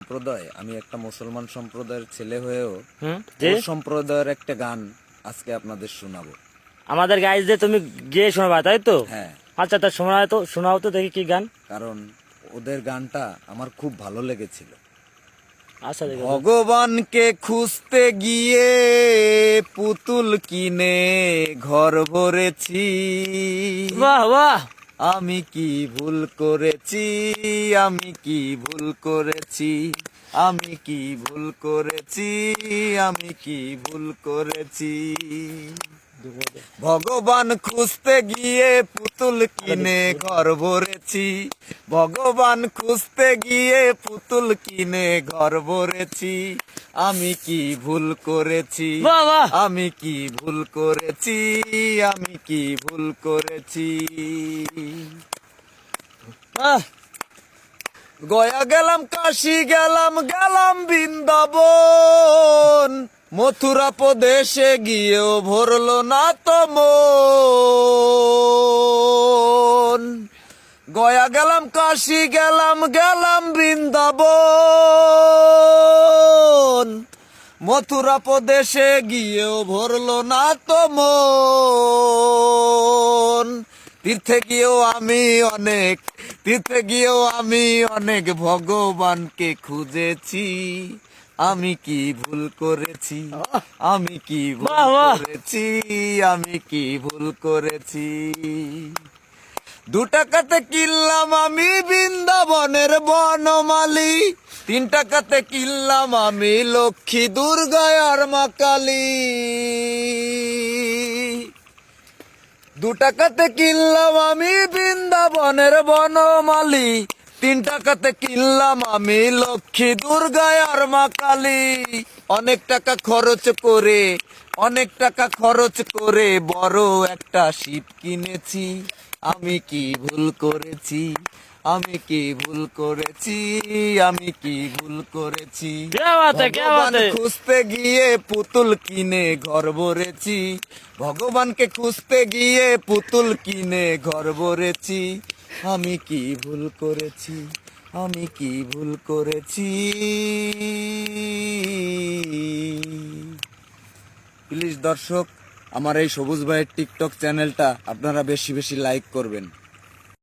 সম্প্রদায়, আমি একটা মুসলমান সম্প্রদায়ের ছেলে হয়েও যে ওর সম্প্রদায়ের একটা গান আজকে আপনাদের শোনাবো। আমাদের গাইজদের তুমি গিয়ে শোনাবা, তাই তো? হ্যাঁ, আচ্ছা, তা শোনাও তো দেখি কি গান। কারণ ওদের গানটা আমার খুব ভালো লেগেছিল। আচ্ছা, দেখো। ভগবানকে খুঁজতে গিয়ে পুতুল কিনে ঘর ভরেছি, বাহ বাহ। আমি কি ভুল করেছি, আমি কি ভুল করেছি, আমি কি ভুল করেছি, আমি কি ভুল করেছি। ভগবান খুঁজতে গিয়ে পুতুল কিনে ঘর ভরেছি, ভগবান খুঁজতে গিয়ে পুতুল কিনে ঘর ভরেছি, আমি কি ভুল করেছি, বাহ বাহ। আমি কি ভুল করেছি, আমি কি ভুল করেছি। বাহ। গয়া গেলাম, কাশি গেলাম, গেলাম বৃন্দাবন, মথুরা প্রদেশে গিয়েও ভরলো না তো মন। গয়া গেলাম, কাশি গেলাম, গেলাম বৃন্দাবন, মথুরা প্রদেশে গিয়েও ভরলো না তো মন। তীর্থে গিয়েও আমি অনেক, তীর্থে গিয়েও আমি অনেক ভগবানকে খুঁজেছি, আমি কি ভুল করেছি, আমি কি ভুল বাহ, বাহ। করেছি, আমি কি ভুল করেছি। 2 টাকাতে কিনলাম আমি বৃন্দাবনের বনমালী, 3 টাকাতে কিনলাম আমি লক্ষ্মী দুর্গা আর মা কালী। 2 টাকাতে কিনলাম আমি বৃন্দাবনের বনমালী, 3 টাকাতে কিনলাম আমি লক্ষ্মী দুর্গা আর মা কালী। অনেক টাকা খরচ করে, অনেক টাকা খরচ করে বড় একটা শিব কিনেছি, আমি কি ভুল করেছি, আমি কি ভুল করেছি, আমি কি ভুল করেছি। क्या बात है, क्या ভগবান बात है। খুঁজতে গিয়ে পুতুল কিনে ঘর ভরেছি, ভগবানকে খুঁজতে গিয়ে পুতুল কিনে ঘর ভরেছি, আমি কি ভুল করেছি, আমি কি ভুল করেছি। প্লিজ দর্শক, আমার এই সবুজ ভাইয়ের টিকটক চ্যানেলটা আপনারা বেশি বেশি লাইক করবেন।